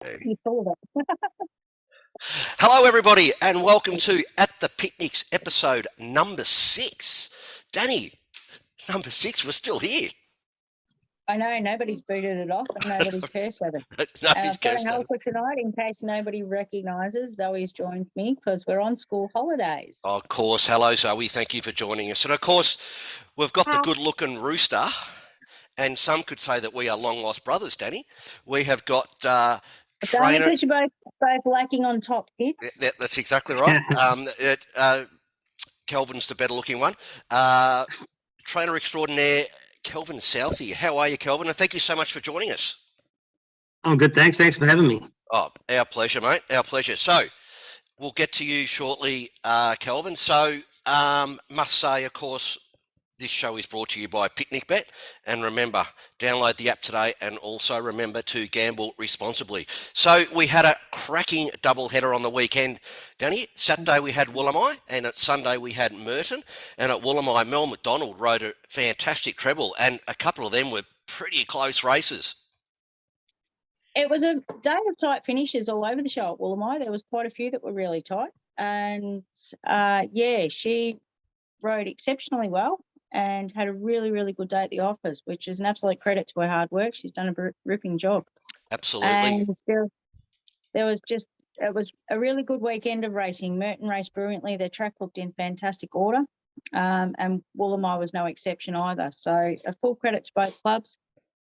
You thought it. Hello, everybody, and welcome to At the Picnics episode number 6. Danny, number 6, we're still here. I know nobody's booted it off and nobody's cursed at it. Nobody's I've got a cursed at helper us. tonight in case nobody recognises. Zoe's joined me because we're on school holidays. Of course, hello, Zoe. Thank you for joining us. And of course, we've got the good-looking rooster, and some could say that we are long-lost brothers, Danny. We have got It's only trainer. because you're both lacking on top hits. That's exactly right. Kelvin's the better-looking one. Trainer extraordinaire, Kelvin Southey. How are you, Kelvin? And thank you so much for joining us. I'm good, thanks. Thanks for having me. Oh, our pleasure, mate. Our pleasure. So, we'll get to you shortly, Kelvin. So, must say, of course, this show is brought to you by Picnic Bet. And remember, download the app today and also remember to gamble responsibly. So, we had a cracking double header on the weekend, Danny. Saturday we had Woolamai and at Sunday we had Merton. And at Woolamai, Mel McDonald rode a fantastic treble and a couple of them were pretty close races. It was a day of tight finishes all over the show at Woolamai. There was quite a few that were really tight. And, she rode exceptionally well and had a really, really good day at the office, which is an absolute credit to her hard work. She's done a ripping job. Absolutely. And it was a really good weekend of racing. Merton raced brilliantly. Their track looked in fantastic order. And Woolamai was no exception either. So a full credit to both clubs.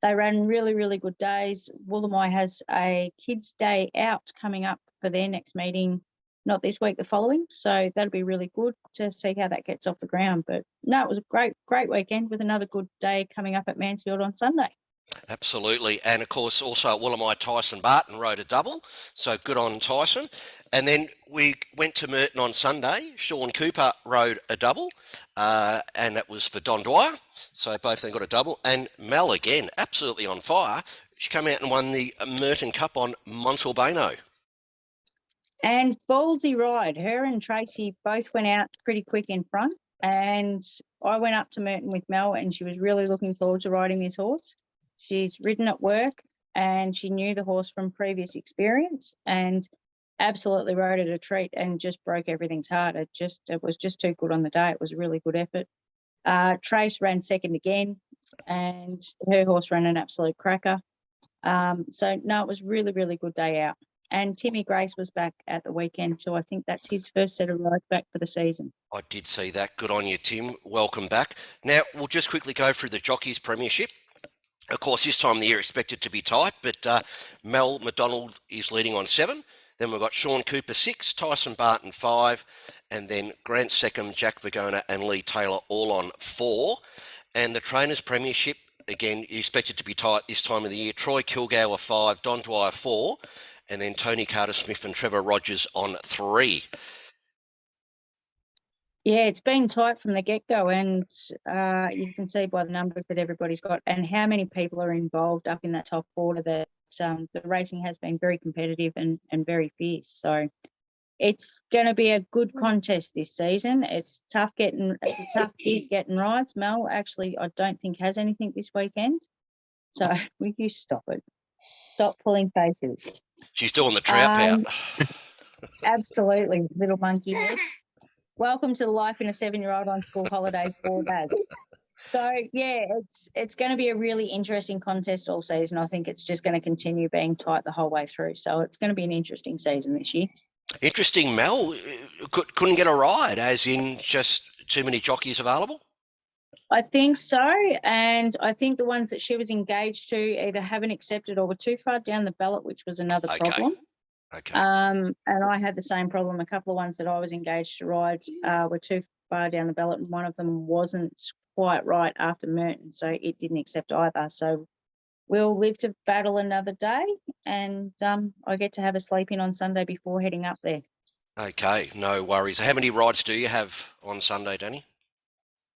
They ran really, really good days. Woolamai has a kids' day out coming up for their next meeting, not this week, the following. So that'll be really good to see how that gets off the ground. But no, it was a great weekend with another good day coming up at Mansfield on Sunday. Absolutely. And of course, also at Woolamai, Tyson Barton rode a double. So good on Tyson. And then we went to Merton on Sunday. Sean Cooper rode a double, and that was for Don Dwyer. So both of them got a double. And Mel, again, absolutely on fire. She came out and won the Merton Cup on Montalbano. And ballsy ride. Her and Tracy both went out pretty quick in front. And I went up to Merton with Mel and she was really looking forward to riding this horse. She's ridden at work and she knew the horse from previous experience and absolutely rode it a treat and just broke everything's heart. It was just too good on the day. It was a really good effort. Trace ran second again and her horse ran an absolute cracker. So no, it was really, really good day out. And Timmy Grace was back at the weekend too. I think that's his first set of rides back for the season. I did see that. Good on you, Tim. Welcome back. Now, we'll just quickly go through the Jockeys Premiership. Of course, this time of the year expected to be tight, but Mel McDonald is leading on 7. Then we've got Sean Cooper 6, Tyson Barton 5, and then Grant Seckham, Jack Vergona and Lee Taylor all on 4. And the Trainers Premiership, again, expected to be tight this time of the year. Troy Kilgour 5, Don Dwyer 4, and then Tony Carter-Smith and Trevor Rogers on 3. Yeah, it's been tight from the get-go and you can see by the numbers that everybody's got and how many people are involved up in that top quarter that the racing has been very competitive and very fierce. So it's going to be a good contest this season. It's a tough gig getting rides. Mel actually, I don't think has anything this weekend. So will you stop it? Stop pulling faces. She's doing the trout pout. Absolutely, little monkey head. Welcome to the life in a 7-year-old on school holidays for Dad. So, yeah, it's going to be a really interesting contest all season. I think it's just going to continue being tight the whole way through. So it's going to be an interesting season this year. Interesting, Mel. Couldn't get a ride, as in just too many jockeys available? I think so. And I think the ones that she was engaged to either haven't accepted or were too far down the ballot, which was another problem. Okay. And I had the same problem. A couple of ones that I was engaged to ride were too far down the ballot, and one of them wasn't quite right after Merton, so it didn't accept either. So we'll live to battle another day, and I get to have a sleep in on Sunday before heading up there. Okay, no worries. How many rides do you have on Sunday, Danny?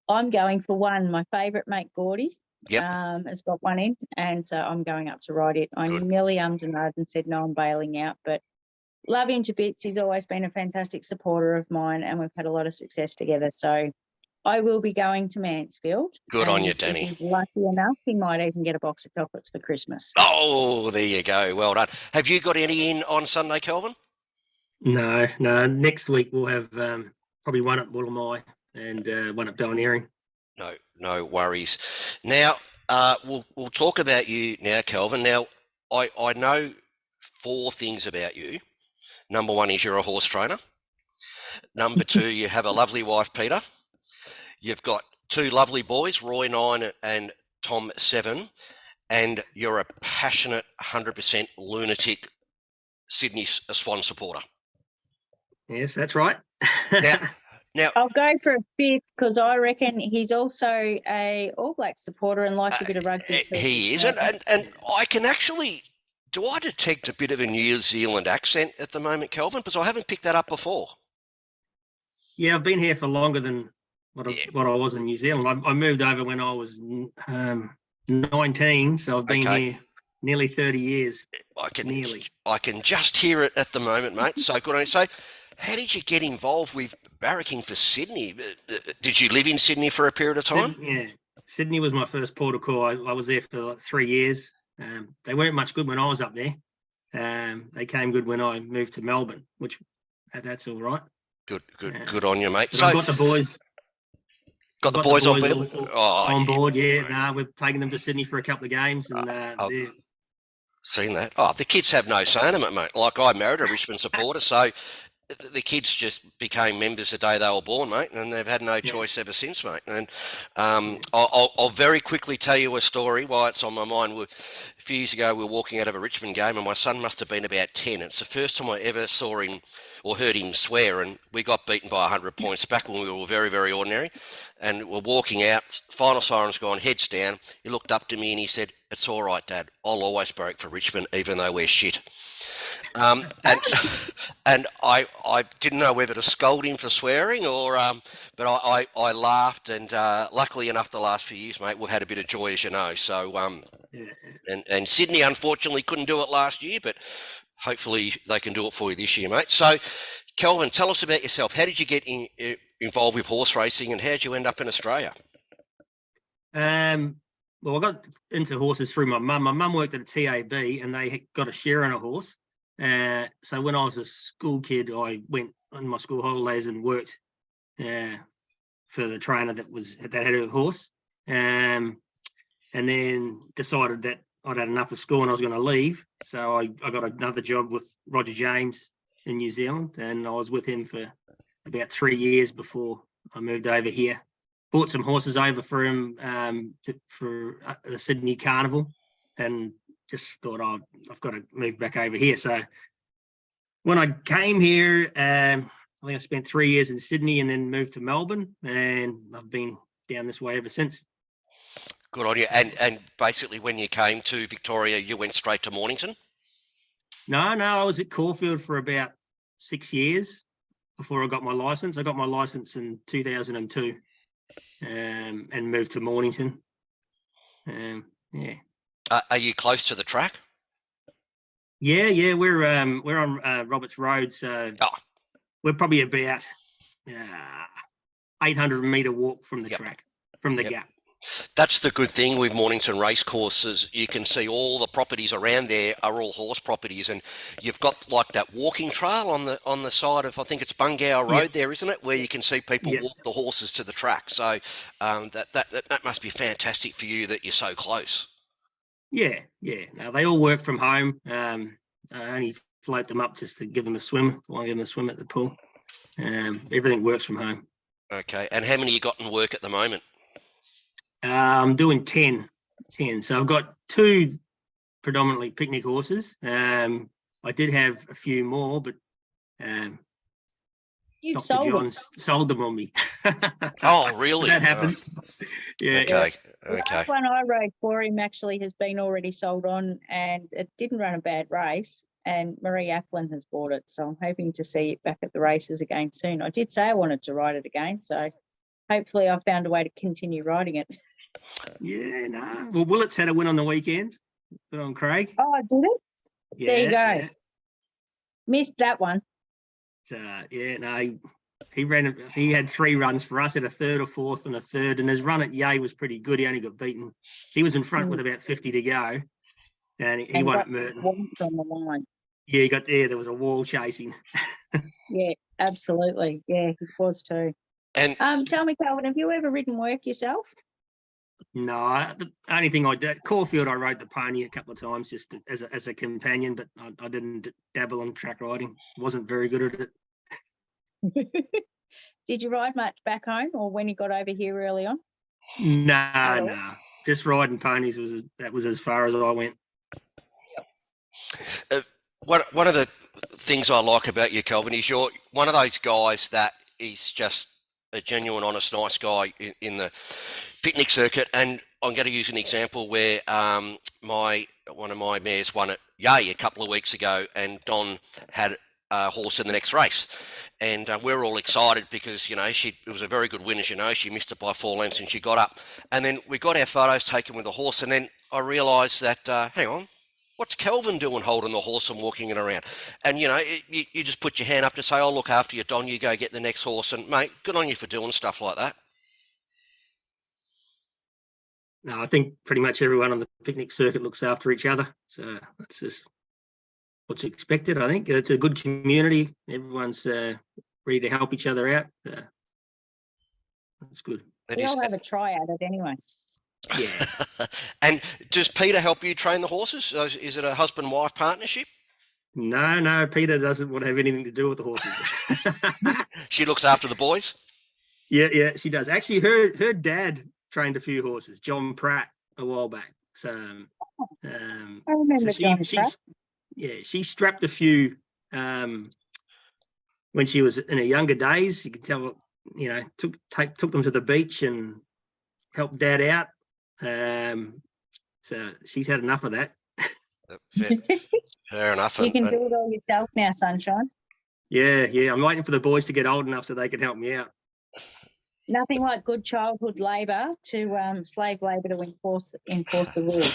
I'm going for one. My favourite mate, Gordy, has got one in, and so I'm going up to ride it. I nearly and said, no, I'm bailing out, but love him to bits. He's always been a fantastic supporter of mine, and we've had a lot of success together. So I will be going to Mansfield. Good on you, and Danny. If he's lucky enough, he might even get a box of chocolates for Christmas. Oh, there you go. Well done. Have you got any in on Sunday, Kelvin? No. Next week we'll have probably one at Bullamai and one at Balnearing. No worries. Now, we'll talk about you now, Kelvin. Now, I know 4 things about you. Number 1 is you're a horse trainer. Number 2, you have a lovely wife, Peter. You've got 2 lovely boys, Roy 9 and Tom 7, and you're a passionate 100% lunatic Sydney Swan supporter. Yes, that's right. Now, I'll go for a 5th because I reckon he's also a All Black supporter and likes a bit of rugby too. he is, and I can actually. Do I detect a bit of a New Zealand accent at the moment, Kelvin? Because I haven't picked that up before. Yeah, I've been here for longer than what I was in New Zealand. I moved over when I was 19, so I've been here nearly 30 years. I can just hear it at the moment, mate. So good on you. So, how did you get involved with barracking for Sydney? Did you live in Sydney for a period of time? Sydney was my first port of call. I was there for like 3 years. They weren't much good when I was up there. They came good when I moved to Melbourne, which that's all right. Good on you, mate. So I've got the boys. Got the boys on board. On board, yeah. We've taken them to Sydney for a couple of games, and they're seen that. Oh, the kids have no say in it, mate. Like, I married a Richmond supporter, so the kids just became members the day they were born, mate, and they've had no choice ever since, mate. And I'll very quickly tell you a story why it's on my mind. A few years ago, we were walking out of a Richmond game, and my son must have been about 10. It's the first time I ever saw him or heard him swear, and we got beaten by 100 points back when we were very, very ordinary. And we're walking out, final siren's gone, heads down. He looked up to me and he said, "It's all right, Dad. I'll always barrack for Richmond, even though we're shit." And I didn't know whether to scold him for swearing or, but I laughed, and luckily enough, the last few years, mate, we've had a bit of joy, as you know. So, and Sydney unfortunately couldn't do it last year, but hopefully they can do it for you this year, mate. So, Kelvin, tell us about yourself. How did you get involved with horse racing, and how did you end up in Australia? Well, I got into horses through my mum. My mum worked at a TAB, and they got a share on a horse. So when I was a school kid, I went on my school holidays and worked for the trainer that had a horse, and then decided that I'd had enough of school and I was going to leave. So I got another job with Roger James in New Zealand, and I was with him for about 3 years before I moved over here. Bought some horses over for him for the Sydney Carnival, and just thought, I've got to move back over here. So when I came here, I think I spent 3 years in Sydney and then moved to Melbourne, and I've been down this way ever since. Good on you. And basically when you came to Victoria, you went straight to Mornington? No, I was at Caulfield for about 6 years before I got my licence. I got my licence in 2002 and moved to Mornington. Are you close to the track? Yeah, we're on Roberts Road, so we're probably about 800-metre walk from the track, from the gap. That's the good thing with Mornington Racecourses. You can see all the properties around there are all horse properties, and you've got like that walking trail on the side of, I think it's Bungow Road there, isn't it, where you can see people walk the horses to the track. So that must be fantastic for you that you're so close. Yeah. No, they all work from home. I only float them up just to give them a swim. I want to give them a swim at the pool. Everything works from home. Okay, and how many you got in work at the moment? I'm doing 10. So I've got 2 predominantly picnic horses. I did have a few more, but Dr. John sold them on me. Oh, really? That happens. Yeah. Okay. The last one I rode for him actually has been already sold on, and it didn't run a bad race, and Marie Ackland has bought it. So I'm hoping to see it back at the races again soon. I did say I wanted to ride it again, so hopefully I found a way to continue riding it. Yeah, no. Well, Willits had a win on the weekend. Good on Craig. Oh, did it? Yeah, there you go. Yeah. Missed that one. No, He had 3 runs for us at a third or fourth and a third, and his run at Yea was pretty good. He only got beaten. He was in front with about 50 to go, and he won at Merton. Walloped on the line. Yeah, he got there. There was a wall chasing. Yeah, absolutely. Yeah, he was too. And Tell me, Calvin, have you ever ridden work yourself? No, the only thing I did, Caulfield, I rode the pony a couple of times just as a companion, but I didn't dabble on track riding. Wasn't very good at it. Did you ride much back home or when you got over here early on? No. Just riding ponies was as far as I went. one of the things I like about you, Kelvin, is you're one of those guys that is just a genuine, honest, nice guy in the picnic circuit. And I'm going to use an example where one of my mares won at Yea a couple of weeks ago, and Don had a horse in the next race, and we're all excited because it was a very good win. As you know, she missed it by 4 lengths and she got up, and then we got our photos taken with the horse, and then I realised that hang on, what's Kelvin doing holding the horse and walking it around? And you just put your hand up to say, I'll look after you, Don, you go get the next horse. And mate, good on you for doing stuff like that. No, I think pretty much everyone on the picnic circuit looks after each other, so that's just what's expected. I think it's a good community. Everyone's ready to help each other out. That's good. We all have a try at it anyway. Yeah. And does Peter help you train the horses? Is it a husband-wife partnership? No, Peter doesn't want to have anything to do with the horses. She looks after the boys? Yeah, she does. Actually, her dad trained a few horses, John Pratt, a while back. So, I remember John Pratt. Yeah, she strapped a few when she was in her younger days. You can tell, took them to the beach and helped Dad out. So she's had enough of that. Fair enough. You can do it all yourself now, Sunshine. Yeah. I'm waiting for the boys to get old enough so they can help me out. Nothing like good childhood labour to slave labour to enforce the rules.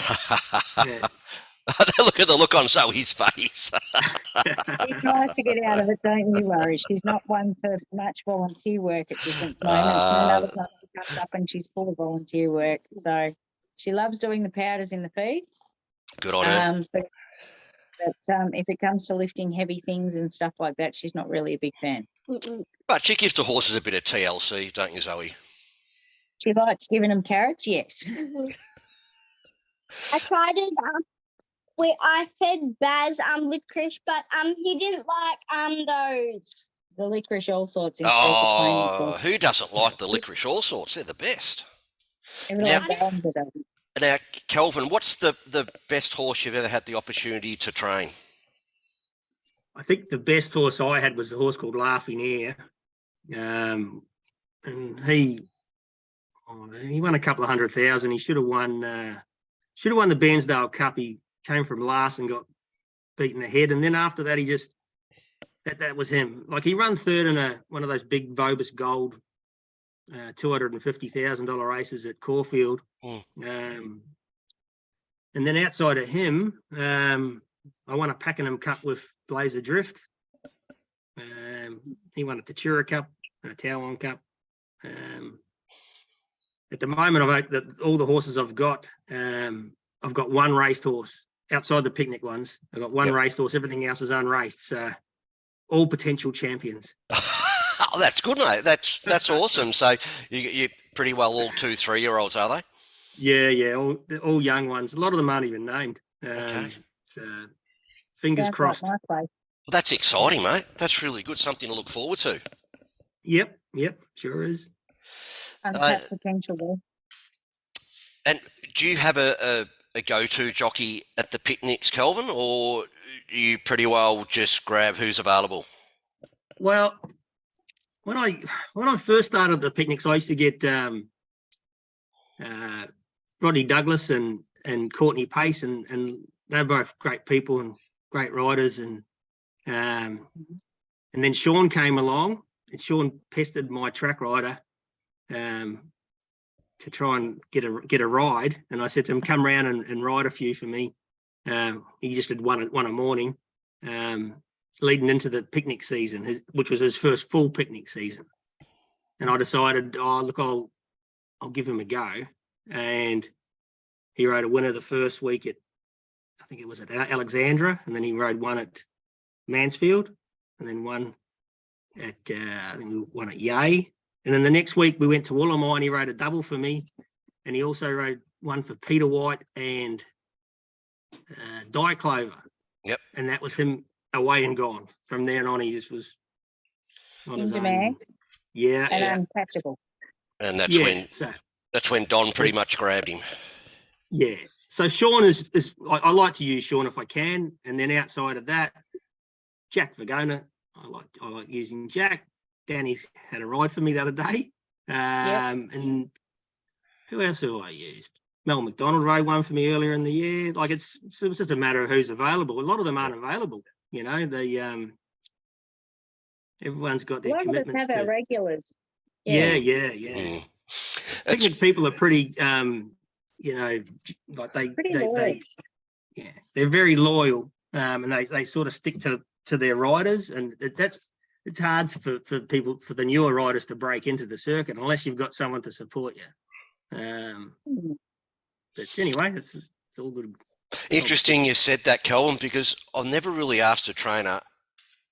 Yeah. Look at the look on Zoe's face. She tries to get out of it, don't you worry. She's not one for much volunteer work at different moments. Another time she comes up and she's full of volunteer work. So she loves doing the powders in the feeds. Good on her. But if it comes to lifting heavy things and stuff like that, she's not really a big fan. But she gives the horses a bit of TLC, don't you, Zoe? She likes giving them carrots, yes. I tried it. I fed Baz licorice, but he didn't like those. The licorice all sorts. Who doesn't like the licorice all sorts? They're the best. Now, Kelvin, what's the best horse you've ever had the opportunity to train? I think the best horse I had was a horse called Laughing Air, and he won a couple of 100,000. He should have won the Bairnsdale Cup. He came from last and got beaten ahead, and then after that, he just that was him. Like he ran third in one of those big Vobis Gold $250,000 races at Caulfield, and then outside of him, I won a Pakenham Cup with Blazer Drift. He won a Tatura Cup and a Towon Cup. At the moment, all the horses I've got one raced horse outside the picnic ones. I've got one raced horse. Everything else is unraced. So all potential champions. Oh, that's good, mate. That's awesome. So you're pretty well all 2-3-year-olds, are they? Yeah. All young ones. A lot of them aren't even named. Okay. So fingers crossed. Like my place. Well, that's exciting, mate. That's really good. Something to look forward to. Yep. Sure is. Untapped potential there. And do you have a go-to jockey at the picnics, Kelvin, or do you pretty well just grab who's available? Well, when I first started the picnics, I used to get Rodney Douglas and Courtney Pace, and they're both great people and great riders. And then Sean came along, and Sean pestered my track rider to try and get a ride. And I said to him, come round and ride a few for me. He just did one a morning. leading into the picnic season, which was his first full picnic season. And I decided, oh, look, I'll give him a go. And he rode a winner the first week at, I think it was at Alexandra, and then he rode one at Mansfield, and then one at, I think we won at Yea. And then the next week we went to Woolamai and he rode a double for me. And he also rode one for Peter White and Di Clover. Yep. And that was him away and gone. From then on, he just was on In his demand. own. Yeah. And uncatchable. And that's when Don pretty much grabbed him. Yeah. So Sean is I like to use Sean if I can. And then outside of that, Jack Vergona. I like using Jack. Danny's had a ride for me the other day. And who else have I used? Mel McDonald rode one for me earlier in the year. Like it's just a matter of who's available. A lot of them aren't available. You know, everyone's got their A lot of us commitments. have our regulars. Yeah. Mm. Picnic people are pretty, you know, like Pretty loyal. they're very loyal, and they sort of stick to their riders, and it's hard for people, for the newer riders to break into the circuit unless you've got someone to support you. But anyway, it's all good. Interesting you said that, Kelvin, because I've never really asked a trainer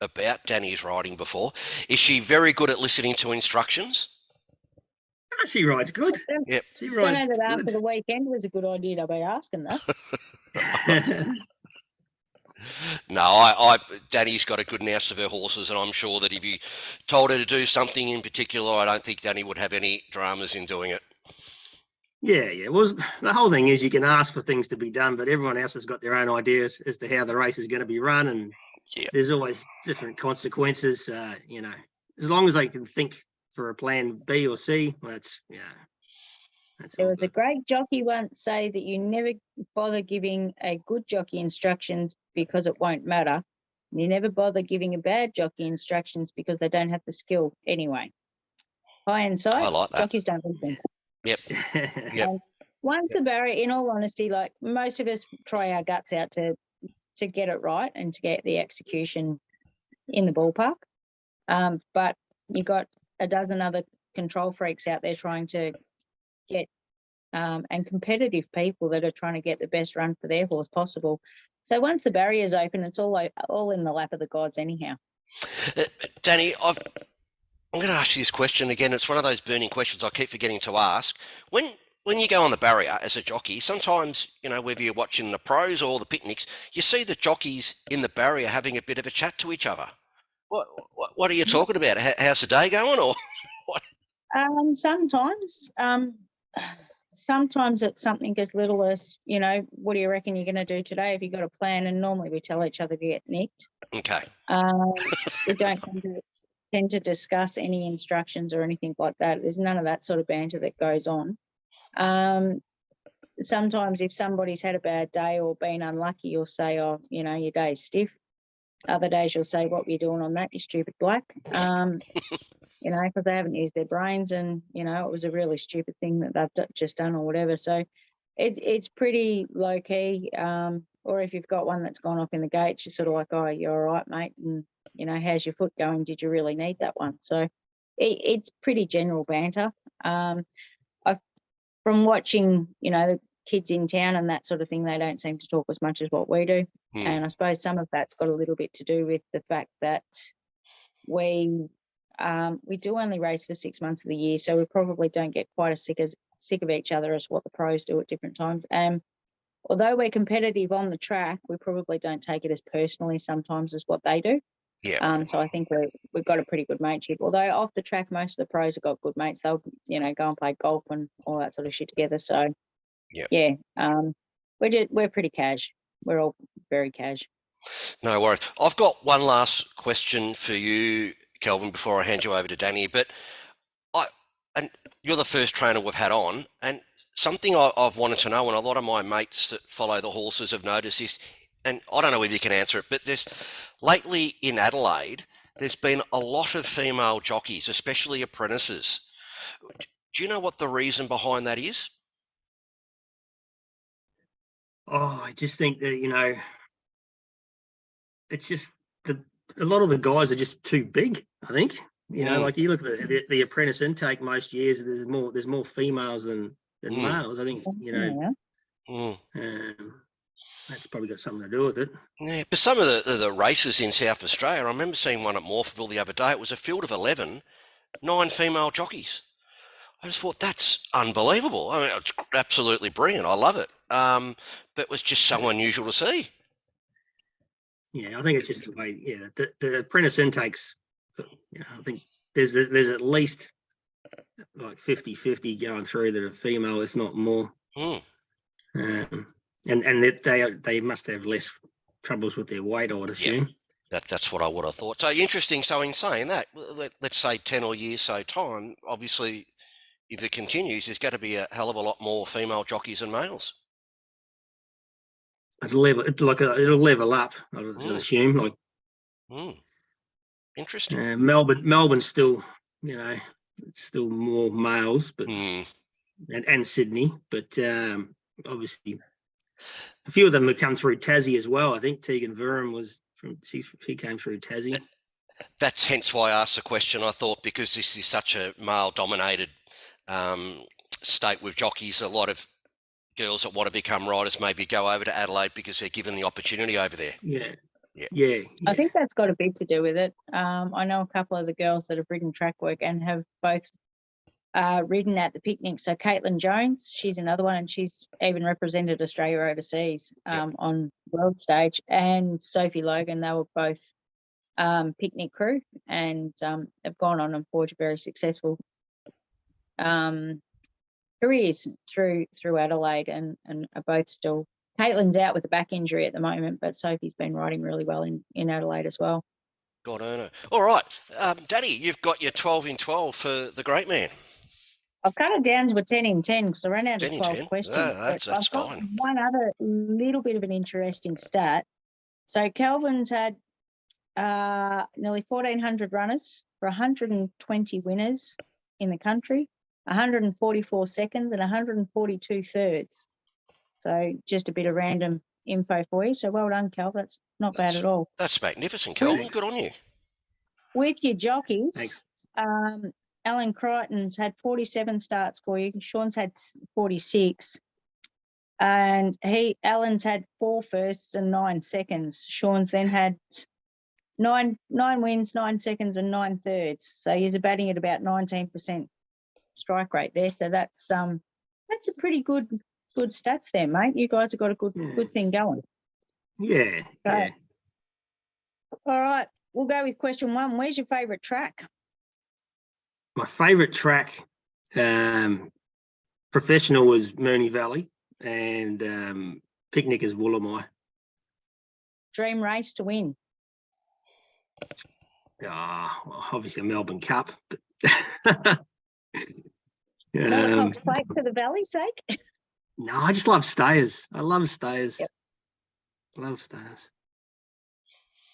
about Danny's riding before. Is she very good at listening to instructions? She rides good. Yep. She I rides know that after good. the weekend was a good idea to be asking that. No, Danny's got a good nous of her horses, and I'm sure that if you told her to do something in particular, I don't think Danny would have any dramas in doing it. Yeah. Well, the whole thing is you can ask for things to be done, but everyone else has got their own ideas as to how the race is going to be run, and there's always different consequences. You know, as long as they can think for a plan B or C, that's There all was a good. great jockey once say that you never bother giving a good jockey instructions because it won't matter. And you never bother giving a bad jockey instructions because they don't have the skill anyway. High inside, I like that. jockeys don't listen. Yep. And once the barrier, in all honesty, like most of us try our guts out to get it right and to get the execution in the ballpark. But you got a dozen other control freaks out there trying to get and competitive people that are trying to get the best run for their horse possible. So once the barrier's open, it's all in the lap of the gods anyhow. Danny, I'm going to ask you this question again. It's one of those burning questions I keep forgetting to ask. When you go on the barrier as a jockey, sometimes, you know, whether you're watching the pros or the picnics, you see the jockeys in the barrier having a bit of a chat to each other. What are you talking about? How's the day going, or what? Sometimes it's something as little as, you know, what do you reckon you're going to do today? Have you got a plan? And normally we tell each other to get nicked. Okay. We don't tend to discuss any instructions or anything like that. There's none of that sort of banter that goes on. Sometimes if somebody's had a bad day or been unlucky, you'll say, oh, you know, your day's stiff. Other days you'll say, what were you doing on that, you stupid black? You know, because they haven't used their brains, and, you know, it was a really stupid thing that they've just done or whatever. So it's pretty low key. Or if you've got one that's gone off in the gates, you're sort of like, oh, you're all right, mate. And, you know, how's your foot going? Did you really need that one? So it's pretty general banter. From watching, you know, the kids in town and that sort of thing, they don't seem to talk as much as what we do. And I suppose some of that's got a little bit to do with the fact that we do only race for 6 months of the year, so we probably don't get quite as sick of each other as what the pros do at different times. Although we're competitive on the track, we probably don't take it as personally sometimes as what they do. Yeah. So I think we've got a pretty good mateship. Although off the track, most of the pros have got good mates. They'll, you know, go and play golf and all that sort of shit together. So we're pretty cash. We're all very cash. No worries. I've got one last question for you, Kelvin, before I hand you over to Danny. But and you're the first trainer we've had on, and something I've wanted to know, and a lot of my mates that follow the horses have noticed this, and I don't know if you can answer it, but lately in Adelaide, there's been a lot of female jockeys, especially apprentices. Do you know what the reason behind that is? Oh, I just think that, you know, it's just a lot of the guys are just too big, I think. You know, Mm. like you look at the apprentice intake most years, there's more females than Mm. males. I think, you know, Yeah. that's probably got something to do with it. Yeah, but some of the races in South Australia, I remember seeing one at Morpheville the other day. It was a field of 11, 9 female jockeys. I just thought that's unbelievable. I mean, it's absolutely brilliant. I love it. But it was just so unusual to see. Yeah, I think it's just the way. Yeah, the apprentice intakes. You know, I think there's at least like 50-50 going through that are female, if not more. Mm. And that they must have less troubles with their weight, I would assume. That's what I would have thought. So interesting. So in saying that, let's say 10 or years so time, obviously, if it continues, there's got to be a hell of a lot more female jockeys than males. It'll level up, I would assume. Like Interesting. Melbourne's still, you know, it's still more males, but and Sydney, but obviously a few of them have come through Tassie as well. I think Tegan Vuram was she came through Tassie. That's hence why I asked the question. I thought because this is such a male-dominated state with jockeys, a lot of girls that want to become riders maybe go over to Adelaide because they're given the opportunity over there. Yeah. I think that's got a bit to do with it. I know a couple of the girls that have ridden track work and have both ridden at the picnic. So Caitlin Jones, she's another one, and she's even represented Australia overseas on world stage. And Sophie Logan, they were both picnic crew and have gone on and forged very successful careers through Adelaide and are both still. Caitlin's out with a back injury at the moment, but Sophie's been riding really well in Adelaide as well. God earn her. All right, Daddy, you've got your 12 in 12 for the great man. I've cut it down to a 10 in 10 because I ran out of 12 questions. That's I've got fine. one other little bit of an interesting stat. So Kelvin's had nearly 1,400 runners for 120 winners in the country, 144 seconds and 142 thirds. So just a bit of random info for you. So well done, Kel. That's not bad at all. That's magnificent, Kelvin. Good on you. With your jockeys, Thanks. Alan Crichton's had 47 starts for you. Sean's had 46. And Alan's had 4 firsts and 9 seconds. Sean's then had 9 wins, 9 seconds and 9 thirds. So he's batting at about 19% strike rate there. So that's a pretty good stats there, mate. You guys have got a good thing going. Yeah. All right, we'll go with question 1. Where's your favourite track? My favourite track, professional, was Moonee Valley, and picnic is Woolamai. Dream race to win? Well, obviously a Melbourne Cup. Not a Cox Plate for the Valley's sake? No, I just love stayers. I love stayers. Yep. Love stayers.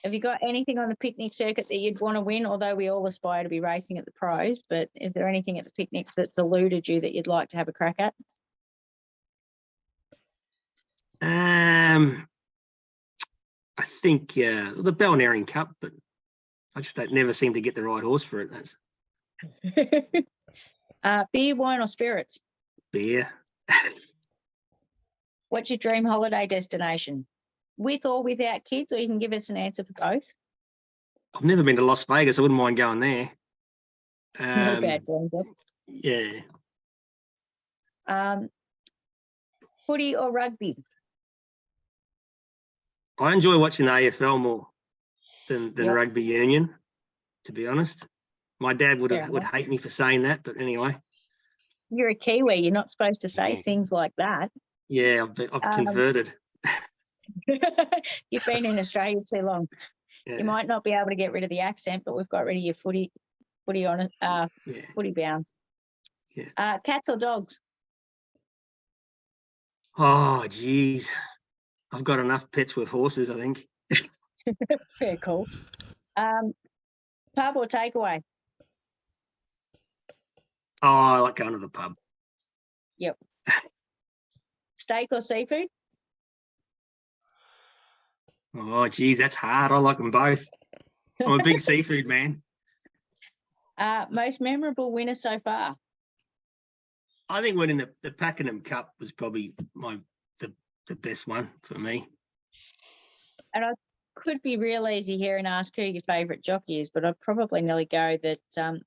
Have you got anything on the picnic circuit that you'd want to win? Although we all aspire to be racing at the pros, but is there anything at the picnics that's eluded you that you'd like to have a crack at? I think the Balnarian Cup, but I just never seem to get the right horse for it. That's Beer, wine, or spirits? beer. What's your dream holiday destination? With or without kids, or you can give us an answer for both. I've never been to Las Vegas. I wouldn't mind going there. Not a bad dream, Yeah. Footy or rugby? I enjoy watching the AFL more than rugby union, to be honest. My dad would hate me for saying that, but anyway. You're a Kiwi. You're not supposed to say things like that. Yeah, I've converted. You've been in Australia too long. Yeah. You might not be able to get rid of the accent, but we've got rid of your footy on footy bounds. Yeah. Cats or dogs? Oh, geez. I've got enough pets with horses, I think. Fair call. Pub or takeaway? Oh, I like going to the pub. Yep. Steak or seafood? Oh, geez, that's hard. I like them both. I'm a big seafood man. Most memorable winner so far? I think winning the Pakenham Cup was probably the best one for me. And I could be real easy here and ask who your favourite jockey is, but I'd probably nearly go that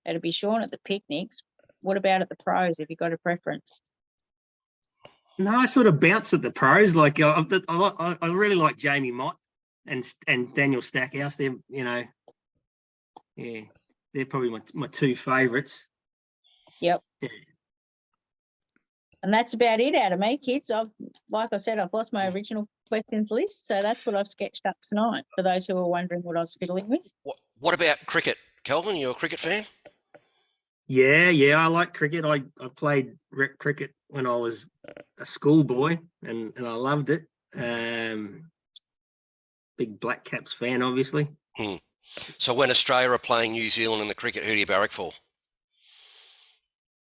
it'll be Sean at the picnics. What about at the pros? Have you got a preference? No, I sort of bounce at the pros. Like I really like Jamie Mott and Daniel Stackhouse. They're they're probably my two favourites. Yep. Yeah. And that's about it out of me, kids. Like I said, I've lost my original questions list, so that's what I've sketched up tonight. For those who are wondering what I was fiddling with. What about cricket, Kelvin? You're a cricket fan? Yeah, I like cricket. I played rep cricket when I was a schoolboy, and I loved it. Big Black Caps fan, obviously. So when Australia are playing New Zealand in the cricket, who do you barrack for?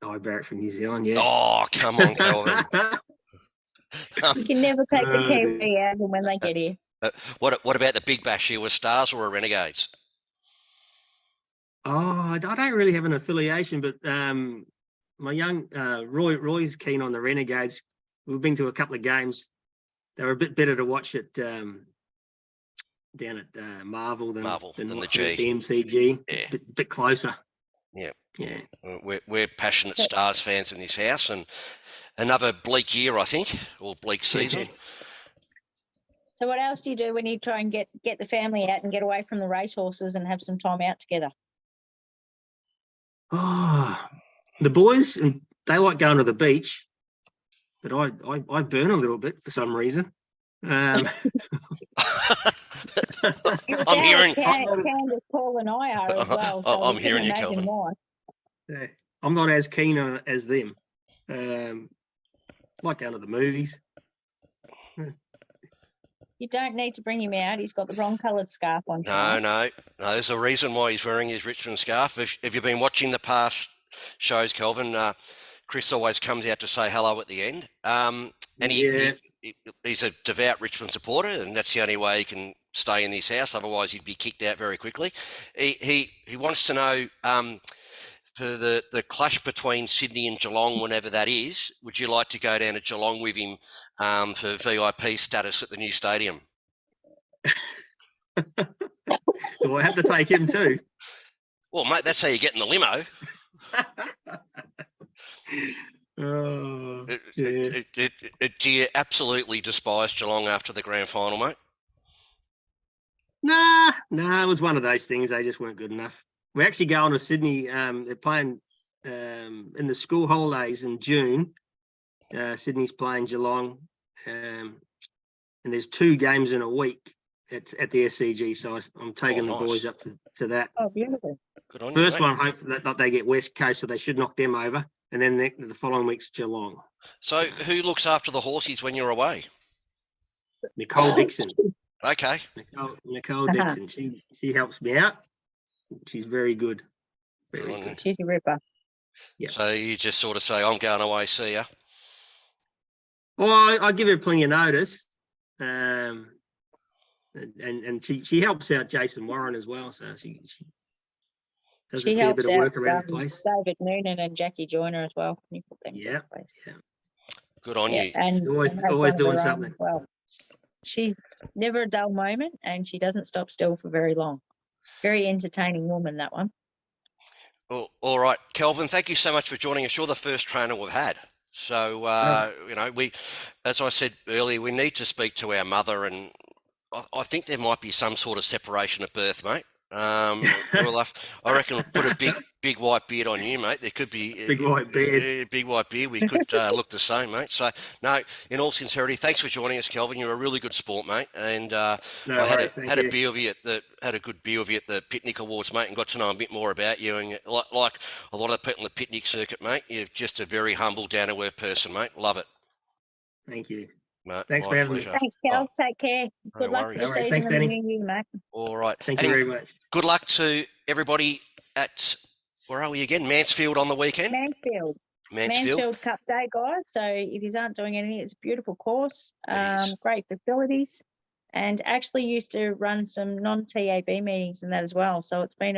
I barrack for New Zealand, yeah. Oh, come on, Kelvin. You can never take the Kiwi out of them when they get here. What about the Big Bash here with Stars or Renegades? I don't really have an affiliation, but my young Roy's keen on the Renegades. We've been to a couple of games. They were a bit better to watch it down at Marvel than the G. The MCG. Yeah. It's a bit closer. Yeah. We're passionate Stars fans in this house, and another bleak year, I think, or bleak season. So what else do you do when you try and get the family out and get away from the racehorses and have some time out together? The boys, they like going to the beach, but I burn a little bit for some reason. I'm hearing. Candace, Paul, and I are as well. So I'm hearing you, Kelvin. Why. Yeah, I'm not as keen as them. Like going to the movies. You don't need to bring him out. He's got the wrong coloured scarf on. No. There's a reason why he's wearing his Richmond scarf. If you've been watching the past shows, Kelvin, Chris always comes out to say hello at the end. And he's a devout Richmond supporter, and that's the only way he can stay in this house. Otherwise, he'd be kicked out very quickly. He wants to know for the clash between Sydney and Geelong, whenever that is, would you like to go down to Geelong with him for VIP status at the new stadium? Do I have to take him too? Well, mate, that's how you get in the limo. Do you absolutely despise Geelong after the grand final, mate? Nah, it was one of those things. They just weren't good enough. We're actually going to Sydney. They're playing in the school holidays in June. Sydney's playing Geelong, and there's 2 games in a week. It's at the SCG, so I'm taking the boys up to that. Oh, beautiful. Good on First you, one, hopefully that they get West Coast, so they should knock them over. And then the following week's Geelong. So who looks after the horses when you're away? Nicole Dixon. Okay. Nicole Dixon. She helps me out. She's very good. Very good. She's a ripper. Yeah. So you just sort of say, I'm going away, see ya. Well, I give her plenty of notice. And she helps out Jason Warren as well. So she does a fair bit of work around the place. David Noonan and Jackie Joyner as well. Can you put them in place? Yeah. Good on you. And always doing something. Well, she's never a dull moment, and she doesn't stop still for very long. Very entertaining woman, that one. Well, all right, Kelvin, thank you so much for joining us. You're the first trainer we've had. So, we, as I said earlier, we need to speak to our mother, and I think there might be some sort of separation at birth, mate. I reckon we'll put a big white beard on you, mate. There could be big white beard. Big white beard. We could look the same, mate. So, no, in all sincerity, thanks for joining us, Kelvin. You're a really good sport, mate. And I had a beer with you had a good beer with you at the Picnic Awards, mate, and got to know a bit more about you. And like a lot of the people in the picnic circuit, mate, you're just a very humble, down to earth person, mate. Love it. Thank you. Mate, thanks for having me. Thanks, Kel. Take care. Good luck for the season Thanks, and the Danny. new year, mate. All right. Thank you very much. Good luck to everybody at, where are we again? Mansfield on the weekend? Mansfield Cup Day, guys. So if you aren't doing anything, it's a beautiful course, great facilities, and actually used to run some non-TAB meetings and that as well. So it's been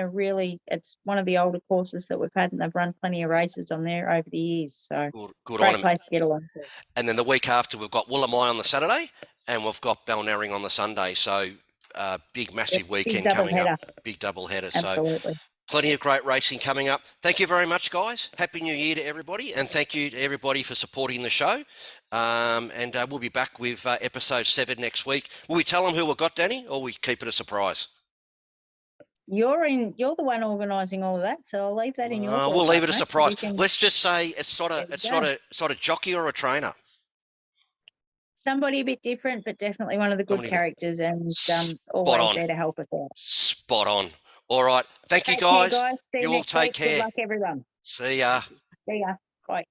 it's one of the older courses that we've had, and they've run plenty of races on there over the years. So Good great on them. place to get along to. And then the week after, we've got Woolamai on the Saturday, and we've got Balnarring on the Sunday. So big, massive Yep, weekend big coming doubleheader. up. Big double header. Absolutely. So plenty of great racing coming up. Thank you very much, guys. Happy New Year to everybody, and thank you to everybody for supporting the show. And we'll be back with episode 7 next week. Will we tell them who we've got, Danny, or we keep it a surprise? You're the one organising all of that, so I'll leave that in your. We'll leave it a ballpark, mate. surprise. You can- Let's just say it's not There a jockey or a trainer. Somebody a bit different, but definitely one of the good Somebody characters, and Spot always on. there to help us out. Spot on. All right. Thank you, Take care, guys. guys. See You you all next take week. care. Good luck, everyone. See ya. See ya. Bye.